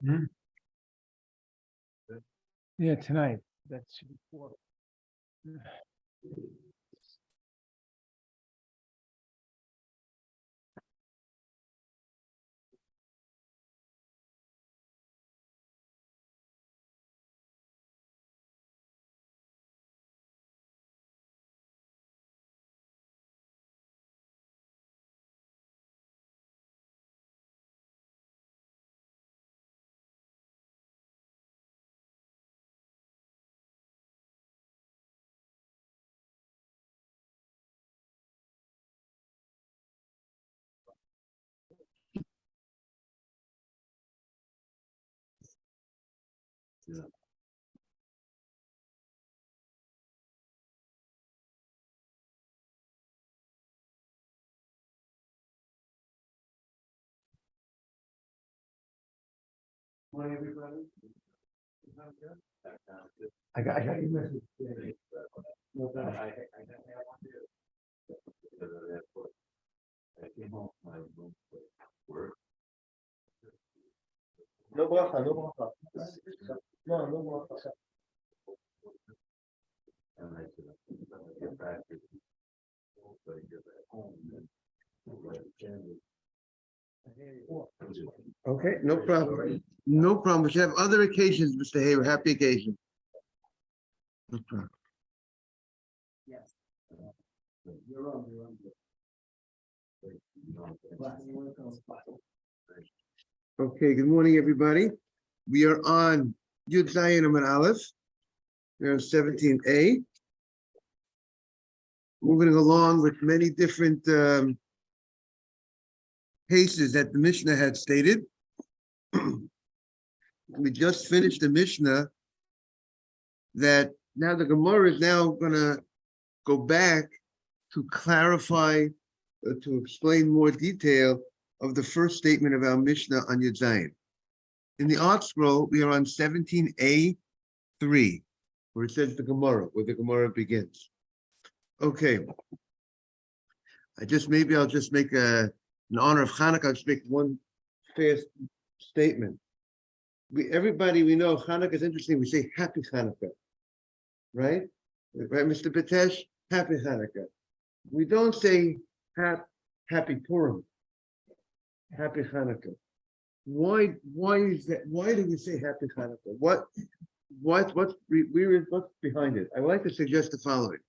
Hmm? Yeah, tonight. That's before. I got your message. No problem. No bracha, no bracha. No, no bracha. Okay, no problem. No problem. We should have other occasions, Mr. Hayward. Happy occasion. No problem. Yes. You're on. Okay, good morning, everybody. We are on Yud Zayin Amud Aleph. We're on 17a. Moving along with many different cases that the Mishnah had stated. We just finished the Mishnah that now the Gemara is now going to go back to clarify, to explain more detail of the first statement of our Mishnah on Yud Zayin. In the Art Scroll, we are on 17a3, where it says the Gemara, where the Gemara begins. Okay. I'll just make in honor of Hanukkah, I'll just make one fast statement. Everybody we know, Hanukkah is interesting. We say Happy Hanukkah, right? Right, Mr. Batesh? Happy Hanukkah. We don't say Happy Purim. Happy Hanukkah. Why is that? Why do we say Happy Hanukkah? What's behind it? I would like to suggest the following.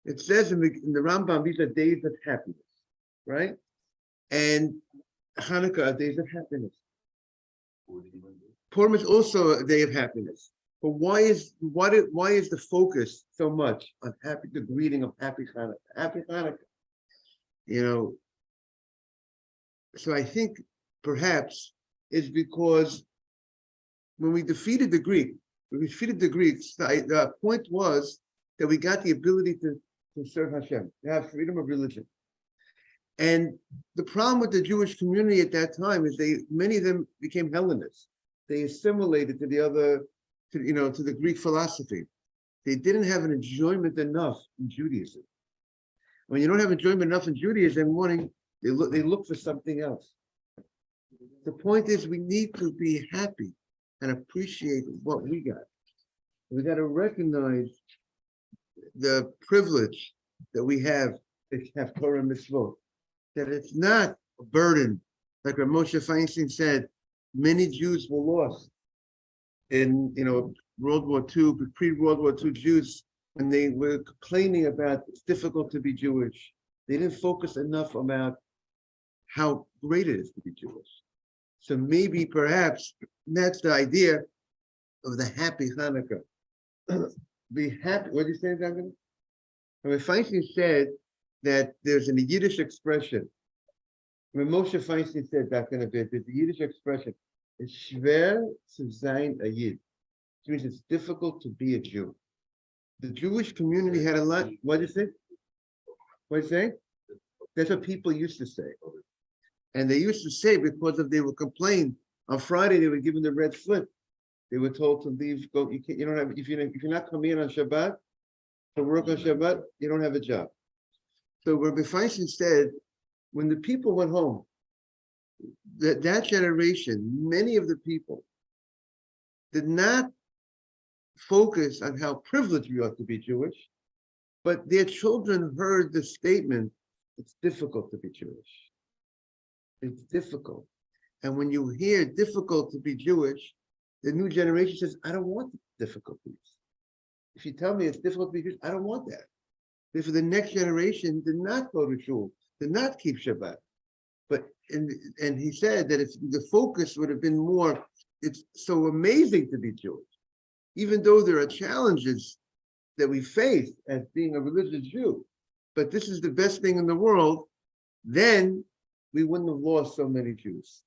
It says in the Rambam, these are days of happiness, right? And Hanukkah are days of happiness. Purim is also a day of happiness. But why is the focus so much on the greeting of Happy Hanukkah? Happy Hanukkah. So I think perhaps it's because when we defeated the Greeks, the point was that we got the ability to serve Hashem, to have freedom of religion. And the problem with the Jewish community at that time is many of them became Hellenists. They assimilated to the Greek philosophy. They didn't have an enjoyment enough in Judaism. When you don't have enjoyment enough in Judaism, they look for something else. The point is, we need to be happy and appreciate what we got. We got to recognize the privilege that we have to have Torah and Mitzvot. That it's not a burden. Like Rav Moshe Feinstein said, many Jews were lost in World War II, pre-World War II Jews, when they were complaining about it's difficult to be Jewish. They didn't focus enough about how great it is to be Jewish. So maybe, perhaps, that's the idea of the Happy Hanukkah. Be happy. What did you say, Duncan? Rav Feinstein said that there's a Yiddish expression. When Moshe Feinstein said back in a bit, there's a Yiddish expression. It's schwer zu sein a Yid. Which means it's difficult to be a Jew. The Jewish community had a lot. What did you say? What did you say? That's what people used to say. And they used to say because they would complain. On Friday, they were given the red slip. They were told to leave. Go. You don't have. If you're not coming in on Shabbat to work on Shabbat, you don't have a job. So Rabbi Feinstein said, when the people went home, that generation, many of the people did not focus on how privileged we are to be Jewish, but their children heard the statement, it's difficult to be Jewish. It's difficult. And when you hear difficult to be Jewish, the new generation says, I don't want difficulties. If you tell me it's difficult to be Jewish, I don't want that. Therefore, the next generation did not go to shul, did not keep Shabbat. But and he said that if the focus would have been more, it's so amazing to be Jewish, even though there are challenges that we face as being a religious Jew, but this is the best thing in the world, then we wouldn't have lost so many Jews,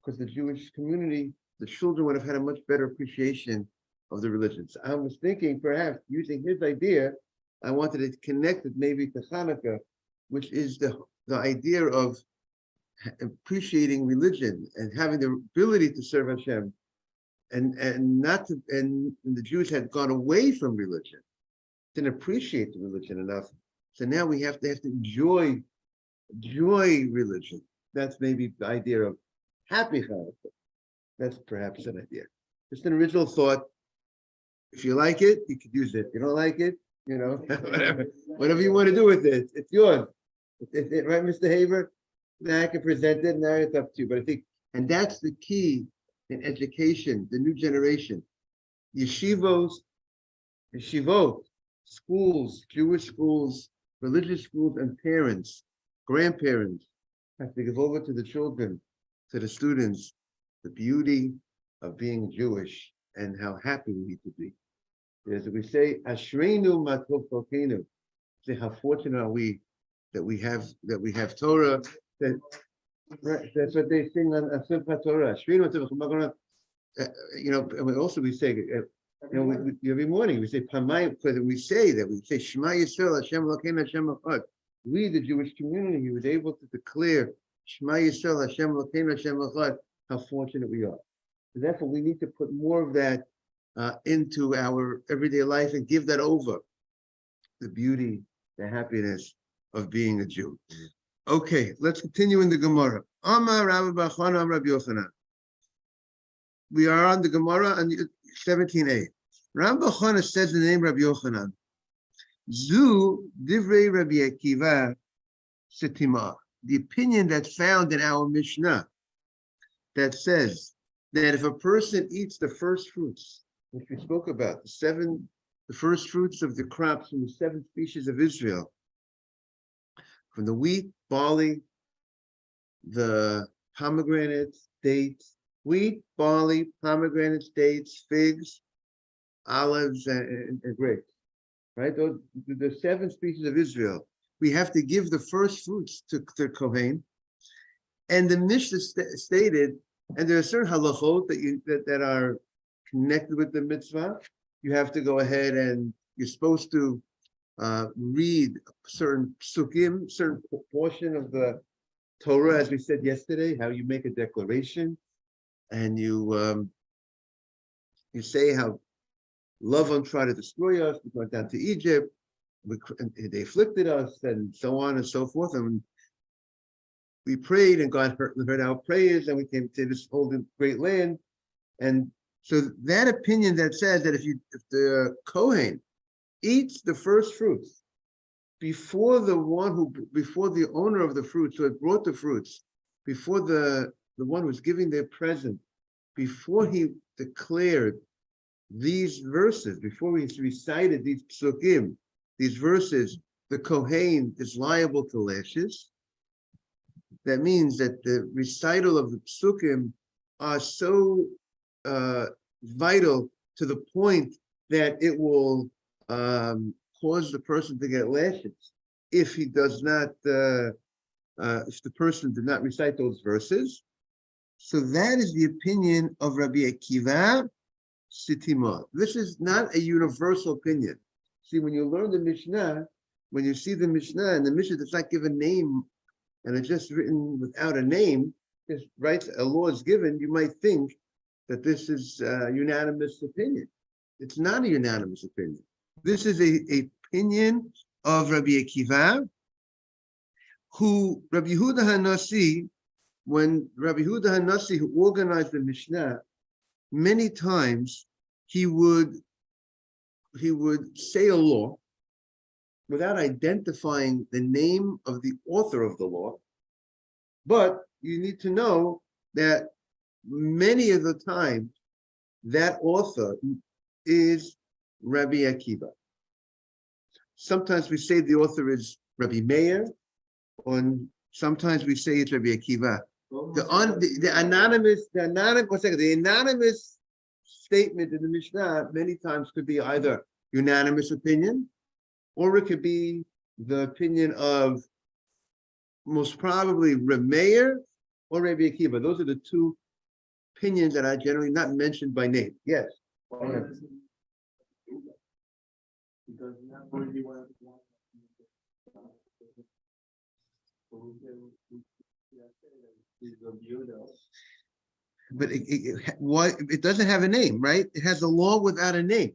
because the Jewish community, the children would have had a much better appreciation of the religions. I was thinking perhaps using his idea, I wanted to connect it maybe to Hanukkah, which is the idea of appreciating religion and having the ability to serve Hashem, and not to, and the Jews had gone away from religion, didn't appreciate the religion enough. So now we have to enjoy religion. That's maybe the idea of happy Hanukkah. That's perhaps an idea. Just an original thought. If you like it, you could use it. If you don't like it, whatever you want to do with it, it's yours. Right, Mr. Haver? Now I can present it, now it's up to you. But I think, and that's the key in education, the new generation. Yeshivot, schools, Jewish schools, religious schools, and parents, grandparents have to give over to the children, to the students, the beauty of being Jewish and how happy we need to be. As we say, Ashreinu matov cholkeinu. Say how fortunate are we that we have Torah. That's what they sing on Simchat Torah. Ashreinu matov cholkeinu. And also we say, every morning we say Pamayim, because we say Shema Yisrael Hashem Elokeinu Hashem Echad. We, the Jewish community, was able to declare Shema Yisrael Hashem Elokeinu Hashem Echad. How fortunate we are. And therefore, we need to put more of that into our everyday life and give that over. The beauty, the happiness of being a Jew. Okay, let's continue in the Gemara. Amar Rabbi Bachana Amar Rabbi Yochanan. We are on the Gemara on 17a. Rabbi Bachana says the name Rabbi Yochanan. Zu divrei Rabbi Akiva setima. The opinion that's found in our Mishnah that says that if a person eats the first fruits, which we spoke about, the first fruits of the crops from the 7 species of Israel, from the wheat, barley, the pomegranates, dates, wheat, barley, pomegranates, dates, figs, olives, and grapes, right? Those the 7 species of Israel. We have to give the first fruits to Kohen. And the Mishnah stated, and there are certain halachot that are connected with the mitzvah. You have to go ahead and you're supposed to read certain psukim, certain portion of the Torah, as we said yesterday, how you make a declaration, and you say how Lavan tried to destroy us. We went down to Egypt. They afflicted us, and so on and so forth. And we prayed, and God heard our prayers, and we came to this whole great land. And so that opinion that says that if the Kohen eats the first fruits before the owner of the fruits who had brought the fruits, before the one who was giving their present, before he declared these verses, before he recited these psukim, these verses, the Kohen is liable to lashes. That means that the recital of the psukim are so vital to the point that it will cause the person to get lashes if he does not, if the person did not recite those verses. So that is the opinion of Rabbi Akiva Sitima. This is not a universal opinion. See, when you learn the Mishnah, when you see the Mishnah, and the Mishnah does not give a name, and it's just written without a name, just writes a law is given, you might think that this is a unanimous opinion. It's not a unanimous opinion. This is a opinion of Rabbi Akiva, who Rabbi Yehuda HaNasi when Rabbi Huda Hanassi, who organized the Mishnah, many times he would say a law without identifying the name of the author of the law. But you need to know that many of the times that author is Rabbi Akiva. Sometimes we say the author is Rabbi Meir, or sometimes we say it's Rabbi Akiva. The anonymous statement in the Mishnah many times could be either unanimous opinion, or it could be the opinion of most probably Rabbi Meir or Rabbi Akiva. Those are the two opinions that are generally not mentioned by name. Yes. But it doesn't have a name, right? It has a law without a name.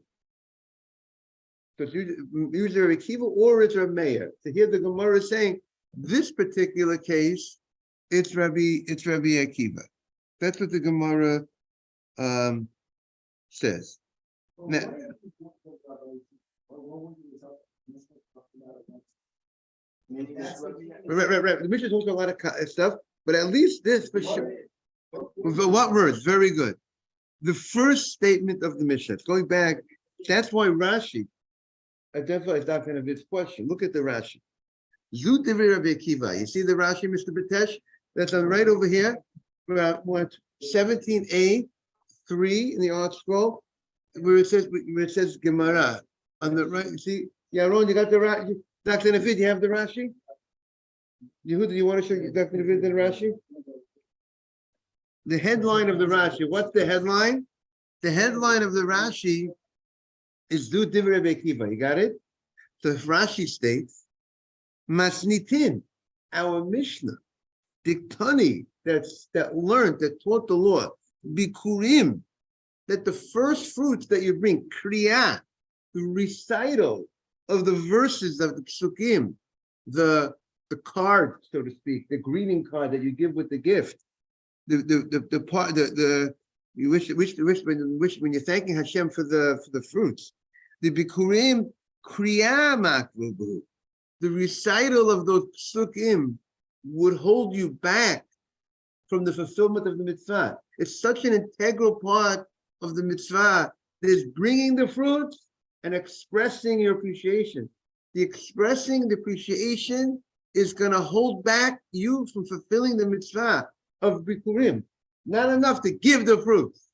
So it's usually Rabbi Akiva or it's Rabbi Meir. So here the Gemara is saying this particular case, it's Rabbi Akiva. That's what the Gemara says. Now, right. The Mishnah talks about a lot of stuff, but at least this for sure. What words? Very good. The first statement of the Mishnah, going back, that's why Rashi identifies Dr. Navid's question. Look at the Rashi. Zu Divrei Rabbi Akiva. You see the Rashi, Mr. Bitesh? That's on right over here. 17a, 3 in the art scroll, where it says Gemara. On the right, you see, Yaron, you got the Rashi? Dr. Navid, you have the Rashi? Yehuda, do you want to show Dr. Navid the Rashi? The headline of the Rashi, what's the headline? The headline of the Rashi is Zu Divrei Rabbi Akiva. You got it? So if Rashi states, Masnitin, our Mishnah, Diktani, that taught the law, Bikurim, that the first fruits that you bring, Kriya, the recital of the verses of the Psukim, the card, so to speak, the greeting card that you give with the gift, the part you wish when you're thanking Hashem for the fruits, the Bikurim Kriya Makrubu, the recital of those Psukim would hold you back from the fulfillment of the mitzvah. It's such an integral part of the mitzvah that is bringing the fruits and expressing your appreciation. The expressing the appreciation is going to hold back you from fulfilling the mitzvah of Bikurim. Not enough to give the fruits.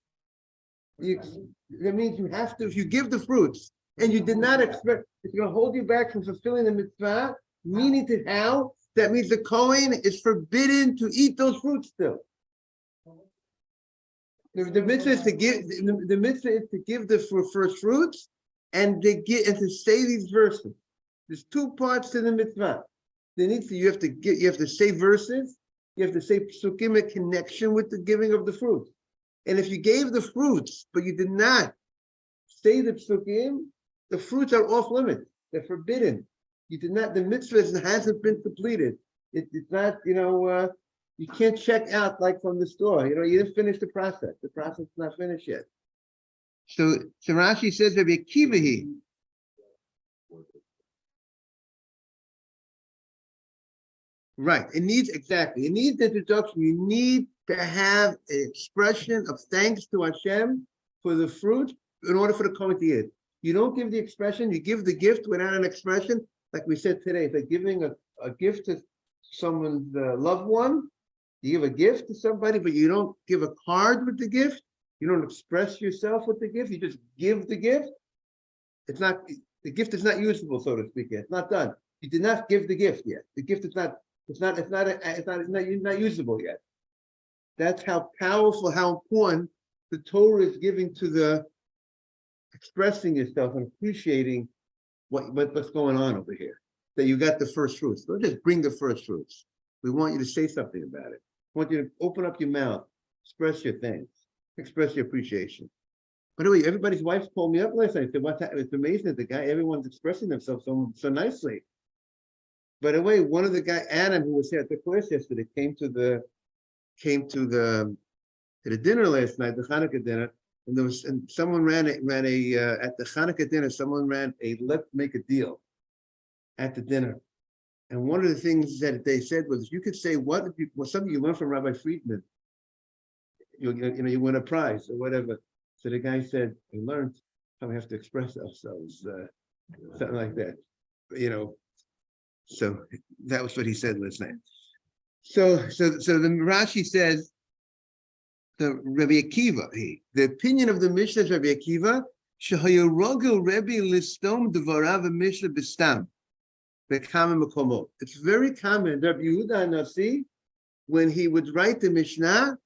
That means you have to, if you give the fruits and you did not express, it's going to hold you back from fulfilling the mitzvah, meaning to how? That means the Kohen is forbidden to eat those fruits still. The mitzvah is to give the first fruits and to say these verses. There's two parts to the mitzvah. You have to say verses, you have to say psukim in connection with the giving of the fruits. And if you gave the fruits, but you did not say the psukim, the fruits are off limits. They're forbidden. You did not, the mitzvah hasn't been completed. It's not, you can't check out like from the store. You didn't finish the process. The process is not finished yet. So Rashi says Rabbi Akiva. Right. It needs introduction. You need to have an expression of thanks to Hashem for the fruit in order for the Kohen to eat. You don't give the expression, you give the gift without an expression. Like we said today, it's like giving a gift to someone's loved one. You give a gift to somebody, but you don't give a card with the gift. You don't express yourself with the gift. You just give the gift. The gift is not usable, so to speak, yet. It's not done. You did not give the gift yet. The gift is not usable yet. That's how powerful, how important the Torah is giving to the expressing yourself and appreciating what's going on over here. That you got the first fruits. Don't just bring the first fruits. We want you to say something about it. We want you to open up your mouth, express your thanks, express your appreciation. By the way, everybody's wife called me up last night and said, "What's happening?" It's amazing that everyone's expressing themselves so nicely. By the way, one of the guy, Adam, who was here at the class yesterday, came to the came to the dinner last night, the Hanukkah dinner, and someone ran a at the Hanukkah dinner, someone ran a let's make a deal at the dinner. And one of the things that they said was, you could say something you learned from Rabbi Friedman, you win a prize or whatever. So the guy said, I learned how we have to express ourselves, something like that, So that was what he said last night. So the Rashi says, the Rabbi Akiva, the opinion of the Mishnah is Rabbi Akiva, Shehayarogel Rebbe listom devarav Mishnah bistam, bekama makomot. It's very common. Rabbi Yehuda Hanasi, when he would write the Mishnah,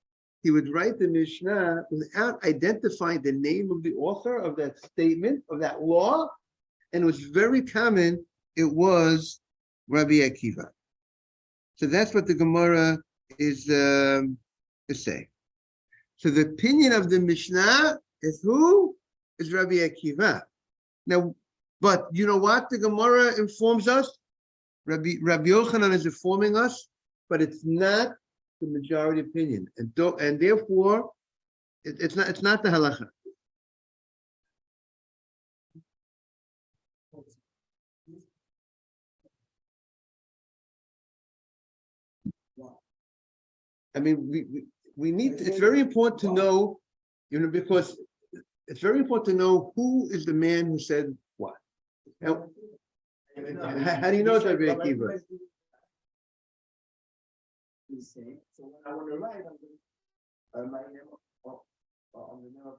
without identifying the name of the author of that statement, of that law, and it was very common. It was Rabbi Akiva. So that's what the Gemara is saying. So the opinion of the Mishnah is who? Is Rabbi Akiva. Now, but you know what the Gemara informs us? Rabbi Yochanan is informing us, but it's not the majority opinion, and therefore it's not the halacha. I mean, we need. It's very important to know, because it's very important to know who is the man who said what. Now, how do you know it's Rabbi Akiva? So when I want to write, I'm my name on the name of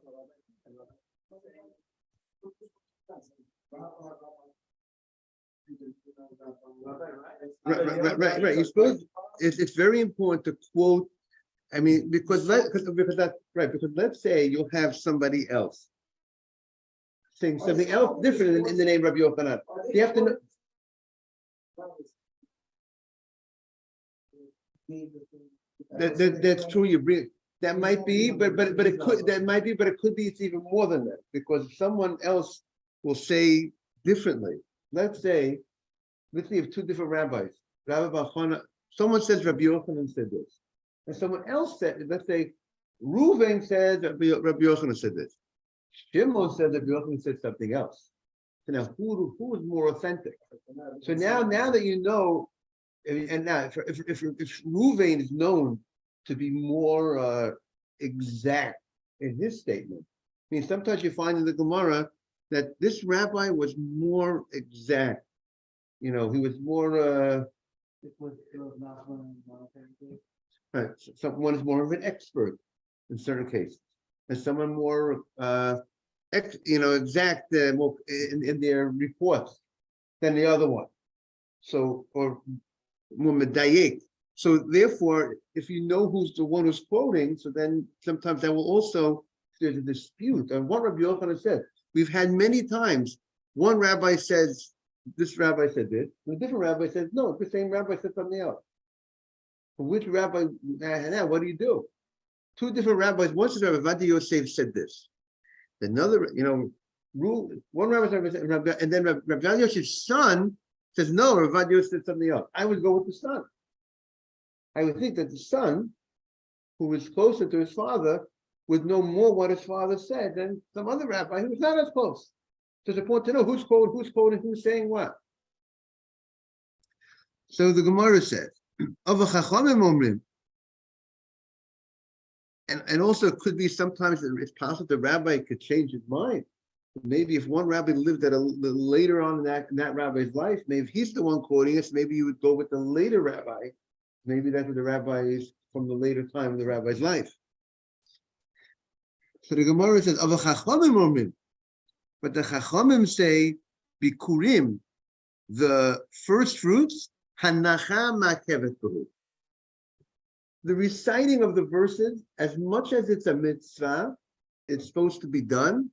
Right. You're supposed. It's very important to quote. I mean, because that's right. Because let's say you'll have somebody else saying something else different in the name of Rabbi Yochanan. You have to know. That's true. You bring that might be, but it could be it's even more than that, because someone else will say differently. Let's say we have two different rabbis. Rabbi Bachana, someone says Rabbi Yochanan said this, and someone else said, let's say Reuven said Rabbi Yochanan said this. Shimon said that Rabbi Yochanan said something else. So now who is more authentic? So now that you know. And now, if Reuven is known to be more exact in his statement, I mean, sometimes you find in the Gemara that this rabbi was more exact. He was more. Right. Someone is more of an expert in certain cases, and someone more, exact more in their reports than the other one. So, or more medayek. So therefore, if you know who's the one who's quoting, so then sometimes that will also, if there's a dispute on what Rabbi Yochanan said. We've had many times, one rabbi says, this rabbi said this, and a different rabbi says, no, the same rabbi said something else. Which rabbi, now what do you do? Two different rabbis, one says Rabbi Vadi Yosef said this. Another, one rabbi said, and then Rabbi Vadi Yosef's son says, no, Rabbi Vadi Yosef said something else. I would go with the son. I would think that the son, who is closer to his father, would know more what his father said than some other rabbi who was not as close. So it's important to know who's quoting, who's saying what. So the Gemara says, and also it could be sometimes it's possible the rabbi could change his mind. Maybe if one rabbi lived at a later on in that rabbi's life, maybe if he's the one quoting us, maybe you would go with the later rabbi. Maybe that's what the rabbi is from the later time of the rabbi's life. So the Gemara says, but the Chachamim say, Bikurim, the first fruits, Hanacha Makevet Behu. The reciting of the verses, as much as it's a mitzvah, it's supposed to be done.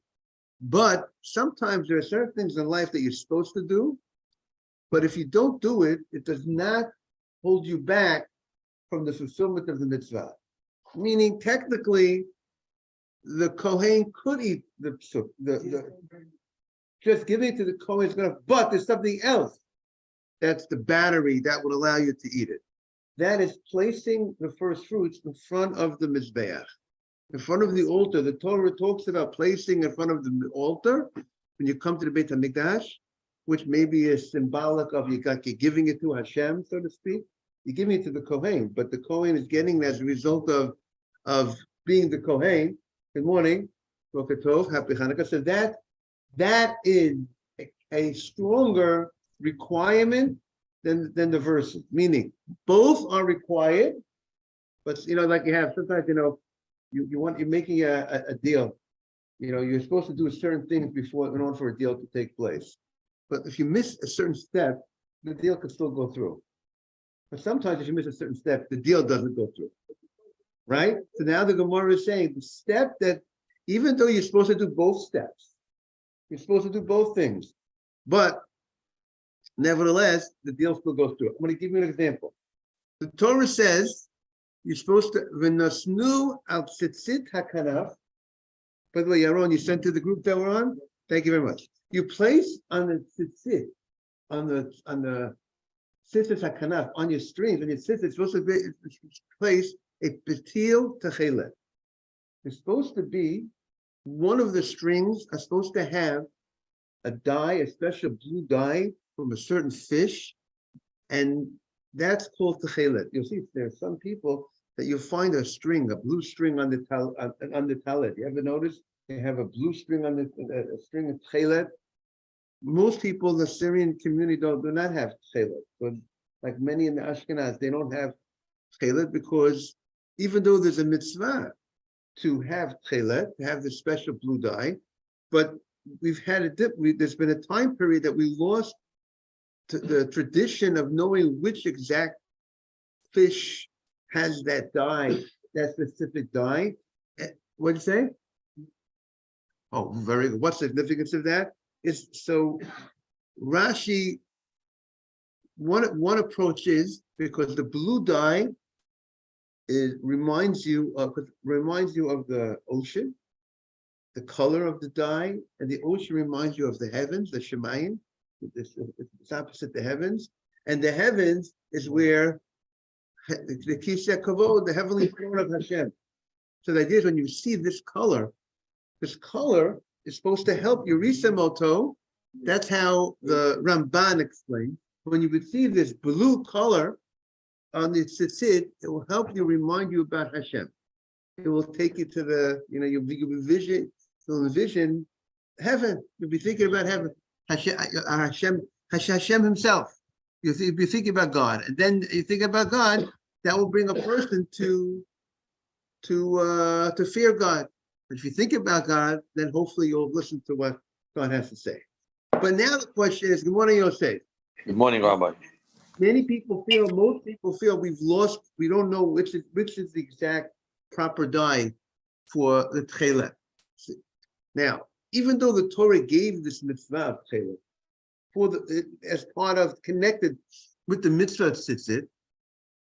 But sometimes there are certain things in life that you're supposed to do. But if you don't do it, it does not hold you back from the fulfillment of the mitzvah. Meaning, technically, the Kohen could eat the just giving it to the Kohen is going to, but there's something else. That's the battery that would allow you to eat it. that is placing the first fruits in front of the Mizbeach, in front of the altar. The Torah talks about placing in front of the altar when you come to the Beit HaMikdash, which maybe is symbolic of you're giving it to Hashem, so to speak. You're giving it to the Kohen, but the Kohen is getting it as a result of being the Kohen. Good morning. Boker Tov, happy Hanukkah. So that is a stronger requirement than the verses, meaning both are required, but like you have sometimes, you're making a deal. You're supposed to do certain things before in order for a deal to take place. But if you miss a certain step, the deal can still go through. But sometimes if you miss a certain step, the deal doesn't go through. Right? So now the Gemara is saying the step that, even though you're supposed to do both steps, you're supposed to do both things, but nevertheless, the deal still goes through. I'm going to give you an example. The Torah says you're supposed to v'nasnu al tzitzit hakanaf. By the way, Yaron, you sent to the group that we're on. Thank you very much. You place on the tzitzit, on the tzitzit hakanaf, on your strings, and your tzitzit, it's supposed to place a betil techelet. It's supposed to be one of the strings are supposed to have a dye, a special blue dye from a certain fish, and that's called techelet. You'll see there are some people that you'll find a blue string on the talit. You ever notice they have a blue string on a string of techelet? Most people in the Syrian community do not have techelet, but like many in the Ashkenaz, they don't have techelet because even though there's a mitzvah to have techelet, to have this special blue dye, but we've had a dip. There's been a time period that we lost the tradition of knowing which exact fish has that dye, that specific dye. What did you say? Oh, very good. What's the significance of that? Is so Rashi, one approach is because the blue dye reminds you of the ocean, the color of the dye, and the ocean reminds you of the heavens, the Shemayim. It's opposite the heavens, and the heavens is where the Kiseh Kavod, the heavenly throne of Hashem. So the idea is when you see this color is supposed to help you Moto. That's how the Ramban explains. When you would see this blue color on the tzitzit, it will help you, remind you about Hashem. It will take you to the, you'll envision heaven. You'll be thinking about heaven. Hashem himself. You'll be thinking about God. And then you think about God, that will bring a person to fear God. If you think about God, then hopefully you'll listen to what God has to say. But now the question is, good morning, Yosef. Good morning, Rabbi. Most people feel we don't know which is the exact proper dye for the tchelet. Now, even though the Torah gave this mitzvah of tchelet as part of connected with the mitzvah of tzitzit,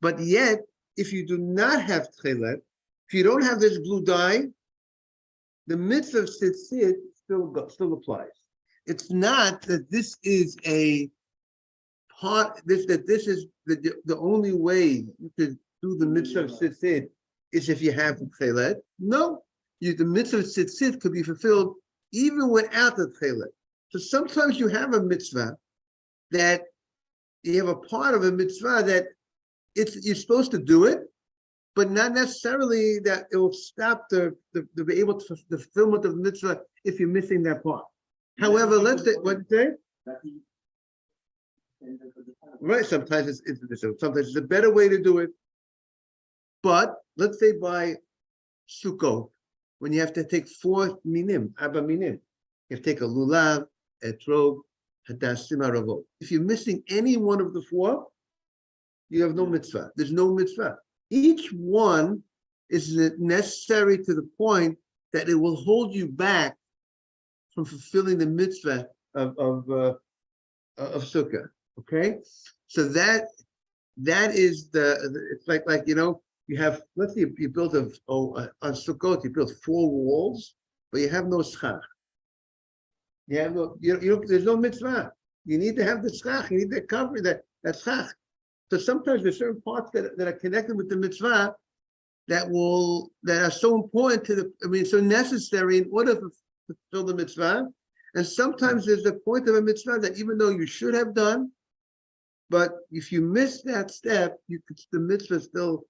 but yet, if you do not have tchelet, if you don't have this blue dye, the mitzvah of tzitzit still applies. It's not that this is a part, this is the only way you can do the mitzvah of tzitzit is if you have tchelet. No, the mitzvah of tzitzit could be fulfilled even without the tchelet. So sometimes you have a mitzvah that you have a part of a mitzvah that you're supposed to do it, but not necessarily that it will stop the be able to the fulfillment of the mitzvah if you're missing that part. However, let's say what did you say? Right, sometimes it's a better way to do it. But let's say by Sukkot, when you have to take 4 minim, Abba minim, you have to take a lulav, etrog, hadassim, aravot. If you're missing any one of the 4, you have no mitzvah. There's no mitzvah. Each one is necessary to the point that it will hold you back from fulfilling the mitzvah of Sukkah. Okay, so that is it's like you have, let's say you build on Sukkot, you build 4 walls, but you have no schach. You have no, there's no mitzvah. You need to have the schach. You need to cover that schach. So sometimes there's certain parts that are connected with the mitzvah that are so important so necessary in order to fulfill the mitzvah. And sometimes there's a point of a mitzvah that even though you should have done, but if you miss that step, the mitzvah still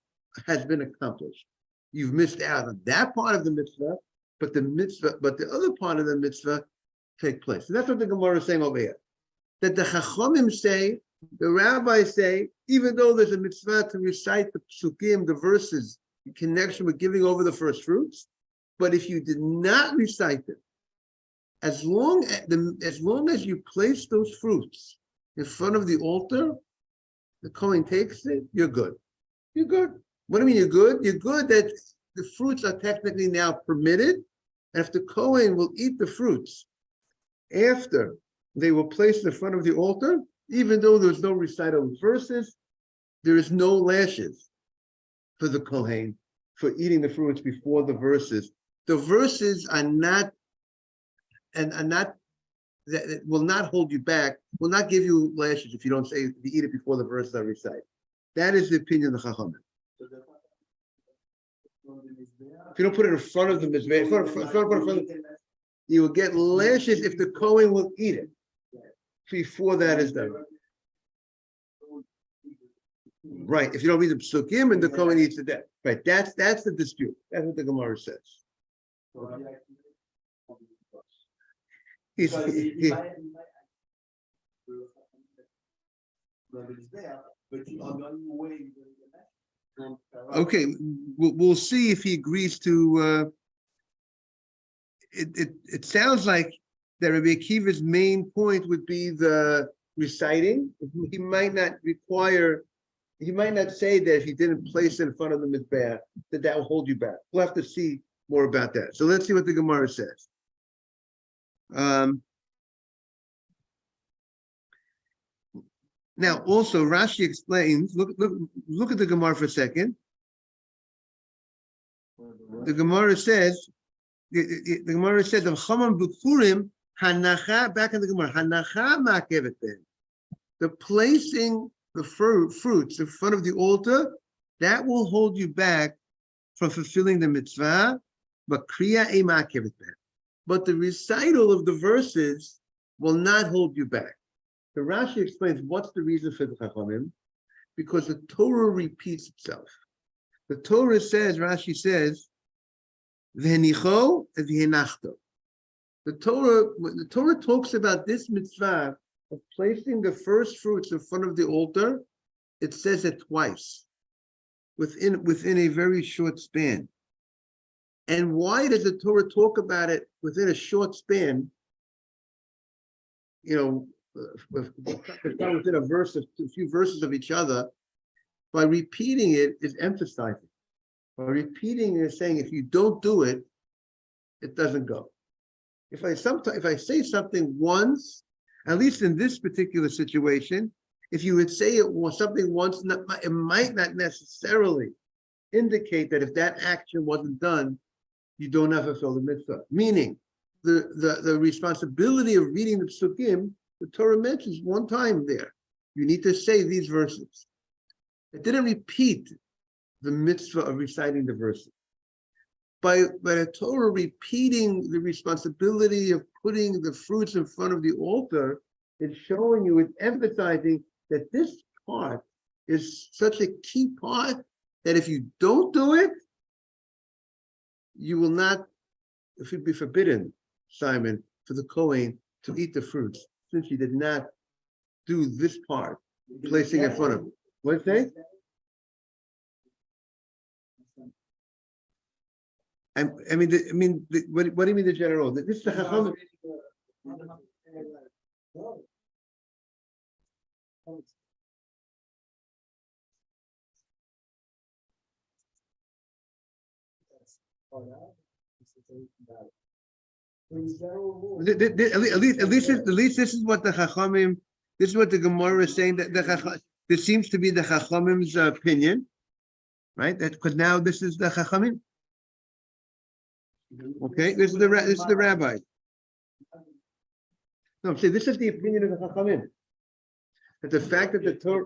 has been accomplished. You've missed out on that part of the mitzvah, but the other part of the mitzvah take place. And that's what the Gemara is saying over here. That the Chachamim say, the rabbis say, even though there's a mitzvah to recite the psukim, the verses, in connection with giving over the first fruits, but if you did not recite them, as long as you place those fruits in front of the altar, the Kohen takes it, you're good. You're good. What do you mean you're good? You're good that the fruits are technically now permitted, and if the Kohen will eat the fruits after they were placed in front of the altar, even though there's no recital of verses, there is no lashes for the Kohen for eating the fruits before the verses. The verses are not, that will not hold you back, will not give you lashes if you don't say, if you eat it before the verses are recited. That is the opinion of the Chachamim. If you don't put it in front of the mizbeh, you will get lashes if the Kohen will eat it before that is done. Right. If you don't read the psukim and the Kohen eats it dead. Right. That's the dispute. That's what the Gemara says. Okay, we'll see if he agrees to. It sounds like that Rabbi Akiva's main point would be the reciting. He might not say that if he didn't place it in front of the mizbeach, that will hold you back. We'll have to see more about that. So let's see what the Gemara says. Now, also Rashi explains. Look at the Gemara for a second. The Gemara says. The Gemara says of Chamam B'Purim Hanacha. Back in the Gemara, Hanacha Makevet Ben. The placing the fruits in front of the altar, that will hold you back from fulfilling the mitzvah. But Kriya E Makevet Ben. But the recital of the verses will not hold you back. The Rashi explains what's the reason for the Chachamim, because the Torah repeats itself. The Torah says, Rashi says, V'henicho v'henachto. The Torah talks about this mitzvah of placing the first fruits in front of the altar. It says it twice, within a very short span. And why does the Torah talk about it within a short span? Within a few verses of each other. By repeating it is emphasizing. By repeating it is saying, if you don't do it, it doesn't go. If I say something once, at least in this particular situation, if you would say something once, it might not necessarily indicate that if that action wasn't done, you don't have to fulfill the mitzvah. Meaning, the responsibility of reading the psukim, the Torah mentions one time there. You need to say these verses. It didn't repeat the mitzvah of reciting the verses. By the Torah repeating the responsibility of putting the fruits in front of the altar, it's showing you, it's emphasizing that this part is such a key part that if you don't do it, you will not, it would be forbidden, Simon, for the Kohen to eat the fruits, since he did not do this part, placing it in front of him. What do you say? What do you mean the general? This is the Chacham. At least this is what the Chachamim. This is what the Gemara is saying. That this seems to be the Chachamim's opinion, right? That because now this is the Chachamim. Okay, this is the rabbi. No, I'm saying this is the opinion of the Chachamim. That the fact that the Torah.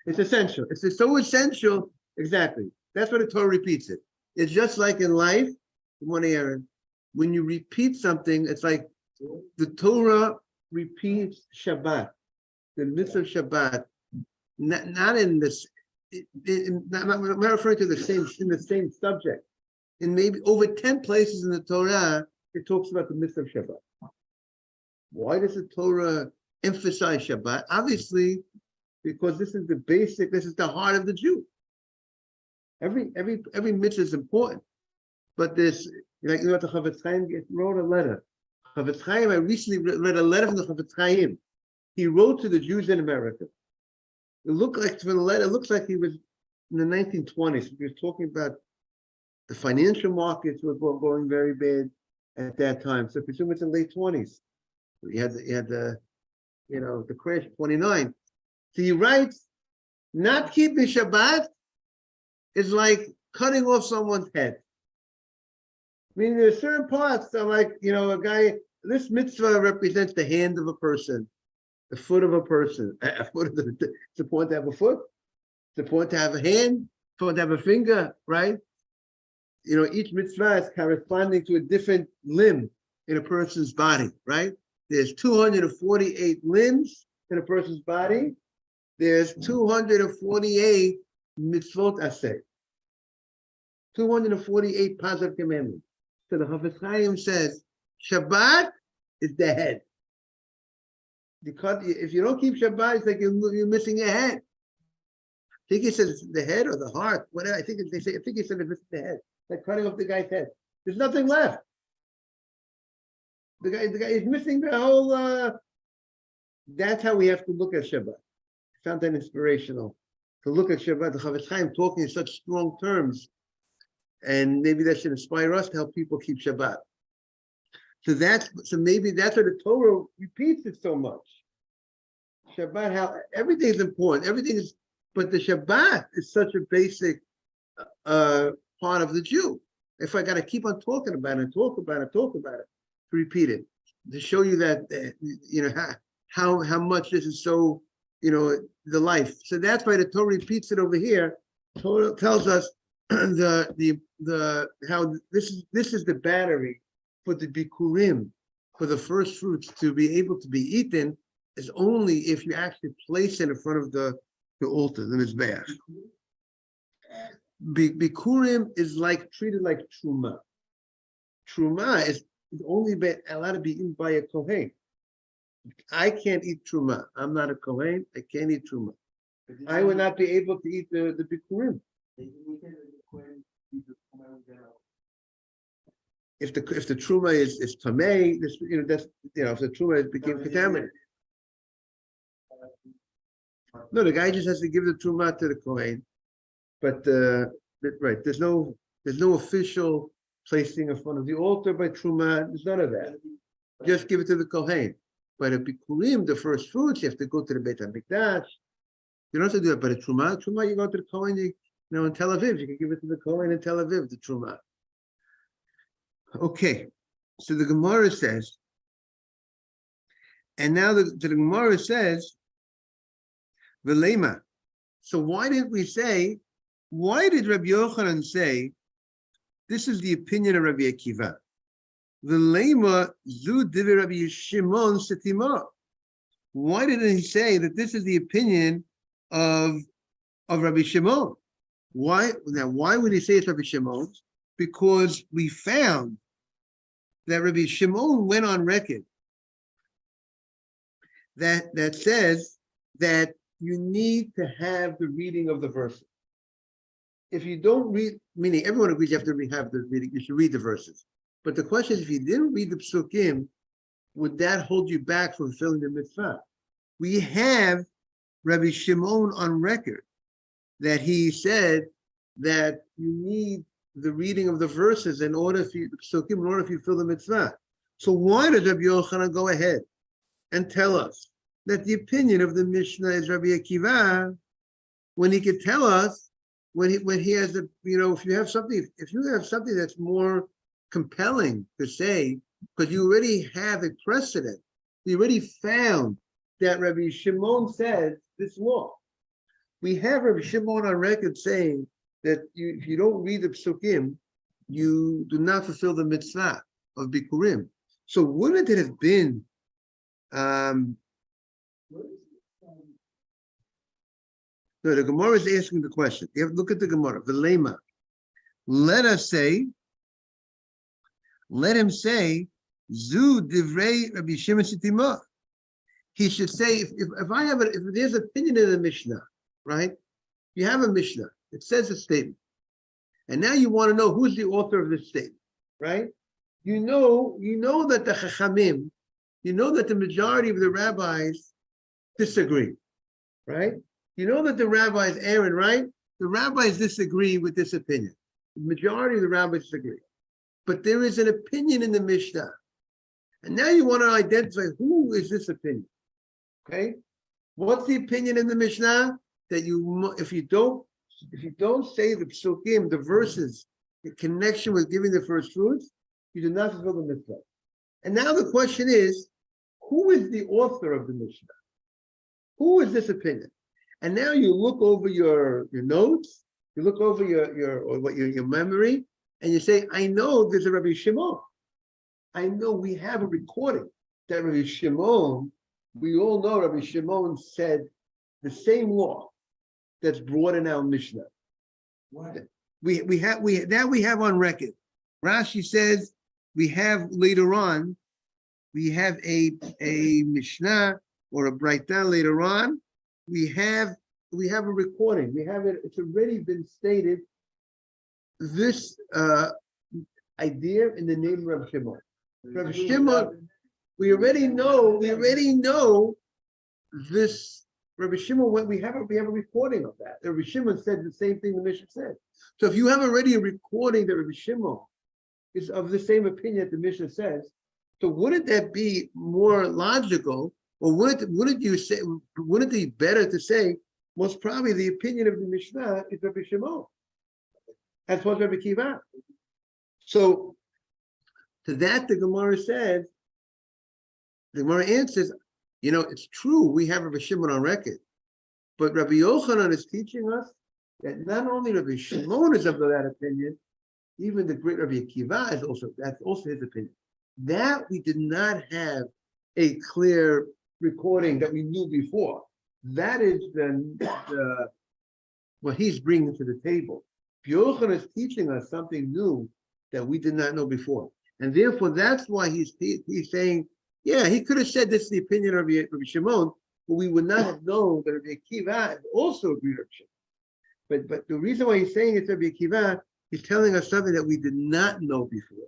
It's essential. It's so essential. Exactly. That's what the Torah repeats it. It's just like in life. Good morning, Aaron. When you repeat something, it's like the Torah repeats Shabbat, the mitzvah of Shabbat, not in this, not referring to the same subject. In maybe over 10 places in the Torah, it talks about the mitzvah of Shabbat. Why does the Torah emphasize Shabbat? Obviously, because this is the heart of the Jew. Every mitzvah is important, but this, like the Chavetz Chaim wrote a letter. Chavetz Chaim, I recently read a letter from the Chavetz Chaim. He wrote to the Jews in America. It looked like from the letter, it looks like he was in the 1920s. He was talking about the financial markets were going very bad at that time. So I presume it's in the late 20s. He had the crash 29. So he writes, not keeping Shabbat is like cutting off someone's head. I mean, there's certain parts that, like, a guy, this mitzvah represents the hand of a person, the foot of a person. It's important to have a foot. It's important to have a hand. It's important to have a finger, right? Each mitzvah is corresponding to a different limb in a person's body, right? There's 248 limbs in a person's body. There's 248 mitzvot aseh. 248 positive commandments. So the Chavetz Chaim says, Shabbat is the head. Because if you don't keep Shabbat, it's like you're missing your head. I think he says the head or the heart, whatever. I think he said it's missing the head. Like cutting off the guy's head. There's nothing left. The guy is missing the whole. That's how we have to look at Shabbat. I found that inspirational to look at Shabbat. The Chavetz Chaim talking in such strong terms, and maybe that should inspire us to help people keep Shabbat. So maybe that's why the Torah repeats it so much. Shabbat, how everything is important. But the Shabbat is such a basic part of the Jew. If I got to keep on talking about it, talk about it, to repeat it, to show you that how much this is so the life. So that's why the Torah repeats it over here. Torah tells us how this is the battery for the bikurim, for the first fruits to be able to be eaten, is only if you actually place it in front of the altar, the mizbeach. Bikurim is treated like truma. Truma is only allowed to be eaten by a kohen. I can't eat truma. I'm not a kohen. I can't eat truma. I would not be able to eat the bikurim. If the truma is tamei, if the truma became contaminated. No, the guy just has to give the truma to the kohen. But right, there's no official placing in front of the altar by truma. There's none of that. Just give it to the kohen. But a bikurim, the first fruits, you have to go to the Beit HaMikdash. You don't have to do it. But a truma, you go to the kohen. In Tel Aviv, you can give it to the kohen in Tel Aviv, the truma. Okay, so the Gemara says, and now the Gemara says, Velema. So why did Rabbi Yochanan say, this is the opinion of Rabbi Akiva? Velema zu divrei Rabbi Shimon setima. Why didn't he say that this is the opinion of Rabbi Shimon? Why would he say it's Rabbi Shimon? Because we found that Rabbi Shimon went on record that says that you need to have the reading of the verses. If you don't read, meaning everyone agrees you have to have the reading, you should read the verses. But the question is, if you didn't read the psukim, would that hold you back from fulfilling the mitzvah? We have Rabbi Shimon on record that he said that you need the reading of the verses in order for you to fulfill the mitzvah. So why does Rabbi Yochanan go ahead and tell us that the opinion of the Mishnah is Rabbi Akiva, when he could tell us when he has if you have something that's more compelling to say, because you already have a precedent, you already found that Rabbi Shimon said this law. We have Rabbi Shimon on record saying that if you don't read the psukim, you do not fulfill the mitzvah of bikurim. So wouldn't it have been no, the Gemara is asking the question. You have to look at the Gemara. V'lema. Let him say, Zu divrei Rabbi Shimon Sitima. He should say, if there's opinion in the Mishnah, right? You have a Mishnah, it says a statement. And now you want to know who's the author of this statement, right? You know that the Chachamim, you know that the majority of the rabbis disagree, right? You know that the rabbis, Aaron, right? The rabbis disagree with this opinion. The majority of the rabbis disagree. But there is an opinion in the Mishnah. And now you want to identify who is this opinion, okay? What's the opinion in the Mishnah? That if you don't say the psukim, the verses, in connection with giving the first fruits, you do not fulfill the mitzvah. And now the question is, who is the author of the Mishnah? Who is this opinion? And now you look over your notes, you look over your memory, and you say, I know there's a Rabbi Shimon. I know we have a recording that Rabbi Shimon, we all know Rabbi Shimon said the same law that's brought in our Mishnah. What? We have on record. Rashi says we have later on, we have a Mishnah or a Braita later on. We have a recording. We have it. It's already been stated. This idea in the name of Rabbi Shimon. Rabbi Shimon. We already know this. Rabbi Shimon. We have a recording of that. Rabbi Shimon said the same thing the Mishnah said. So if you have already a recording that Rabbi Shimon is of the same opinion that the Mishnah says, so wouldn't that be more logical? Or wouldn't it be better to say, most probably the opinion of the Mishnah is Rabbi Shimon, as was Rabbi Kiva. So to that the Gemara said, the Gemara answers, it's true, we have Rabbi Shimon on record, but Rabbi Yochanan is teaching us that not only Rabbi Shimon is of that opinion, even the great Rabbi Kiva that's also his opinion. That we did not have a clear recording that we knew before. That is what he's bringing to the table. Yochanan is teaching us something new that we did not know before, and therefore that's why he's saying, yeah, he could have said this is the opinion of Rabbi Shimon, but we would not have known that Rabbi Akiva also agreed with Shimon. But the reason why he's saying it's Rabbi Akiva, he's telling us something that we did not know before.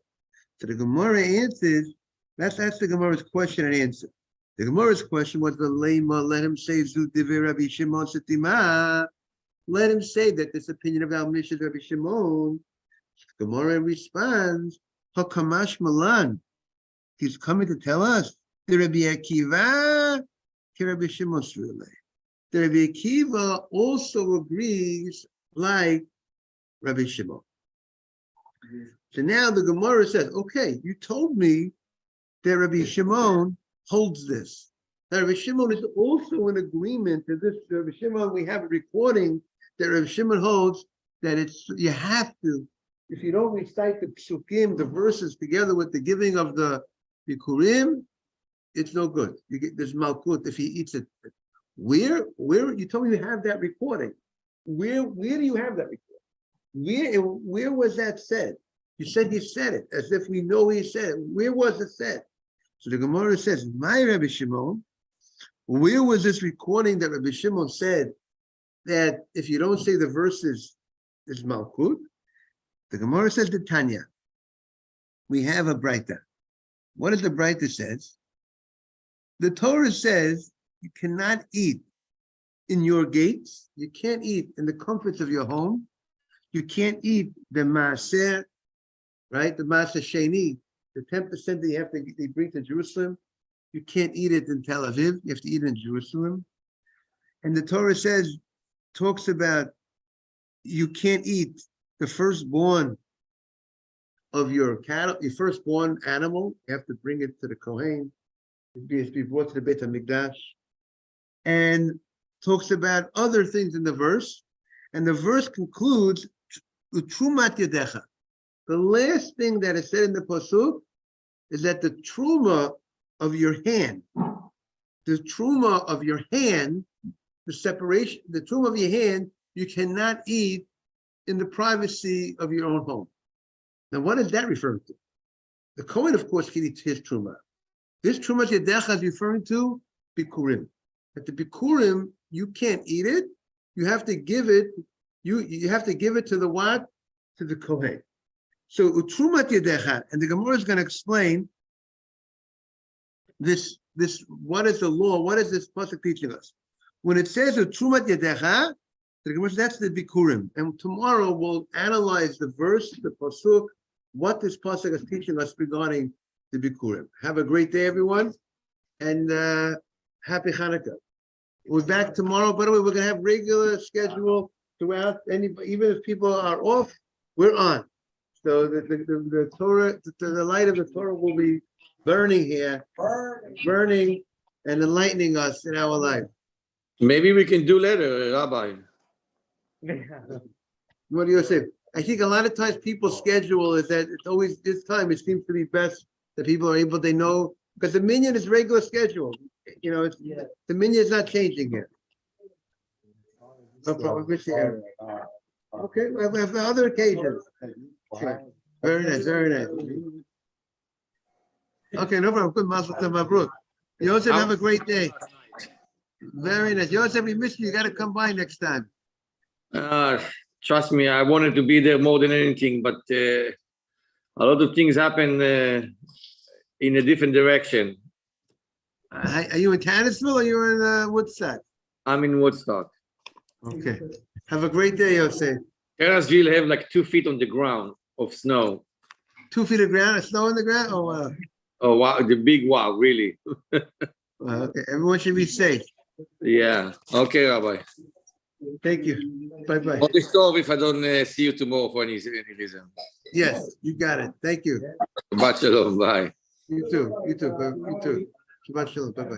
So the Gemara answers. That's the Gemara's question and answer. The Gemara's question was the lema. Let him say Zu Divrei Rabbi Shimon Setima. Let him say that this opinion of our Mishnah is Rabbi Shimon. The Gemara responds, Hakamash Malan. He's coming to tell us the Rabbi Akiva, Rabbi Shimon Srule. The Rabbi Akiva also agrees like Rabbi Shimon. So now the Gemara says, okay, you told me that Rabbi Shimon holds this. That Rabbi Shimon is also in agreement to this. Rabbi Shimon, we have a recording that Rabbi Shimon holds that you have to, if you don't recite the psukim, the verses together with the giving of the bikurim, it's no good. You get this malkut if he eats it. Where you told me you have that recording? Where do you have that recording? Where was that said? You said you said it as if we know he said it. Where was it said? So the Gemara says, my Rabbi Shimon, where was this recording that Rabbi Shimon said that if you don't say the verses, it's malkut? The Gemara says the Tanya. We have a Braita. What does the Braita says? The Torah says you cannot eat in your gates. You can't eat in the comforts of your home. You can't eat the maaser, right? The maaser sheni, the 10% that they bring to Jerusalem. You can't eat it in Tel Aviv. You have to eat it in Jerusalem. And the Torah talks about you can't eat the firstborn of your cattle, your firstborn animal. You have to bring it to the Kohen. It be brought to the Beit HaMikdash. And talks about other things in the verse, and the verse concludes, Utrumat Yadecha. The last thing that is said in the pasuk is that the truma of your hand, the truma of your hand, the separation, the truma of your hand, you cannot eat in the privacy of your own home. Now, what is that referring to? The Kohen, of course, can eat his truma. This truma yadecha is referring to bikurim. At the bikurim, you can't eat it. You have to give it. You have to give it to the what? To the Kohen. So utrumat yadecha, and the Gemara is going to explain this. What is the law? What is this pasuk teaching us? When it says utrumat yadecha, the Gemara says that's the bikurim. And tomorrow we'll analyze the verse, the pasuk, what this pasuk is teaching us regarding the bikurim. Have a great day, everyone, and happy Hanukkah. We're back tomorrow. By the way, we're going to have regular schedule throughout. Even if people are off, we're on. So the Torah, the light of the Torah will be burning here, burning and enlightening us in our life. Maybe we can do later, Rabbi. What do you say? I think a lot of times people's schedule is that it's always this time. It seems to be best that people are able, they know, because the minyan is regular schedule. You know, the minyan is not changing here. No problem. Okay, we have other occasions. Sure. Very nice, very nice. Okay, no problem. Good, Mazel Tov, Mabruk. Yosef, have a great day. Very nice. Yosef, we miss you. You got to come by next time. Trust me, I wanted to be there more than anything, but a lot of things happen in a different direction. Are you in Tannersville or you're in Woodstock? I'm in Woodstock. Okay. Have a great day, Yosef. Tannersville have like 2 feet on the ground of snow. 2 feet of ground, of snow on the ground? Oh, wow. Oh, wow. The big wow, really. Okay. Everyone should be safe. Yeah. Okay, Rabbi. Thank you. Bye-bye. On the stove if I don't see you tomorrow for any reason. Yes, you got it. Thank you. Shabbat shalom. Bye. You too. You too. You too. Shabbat shalom. Bye-bye.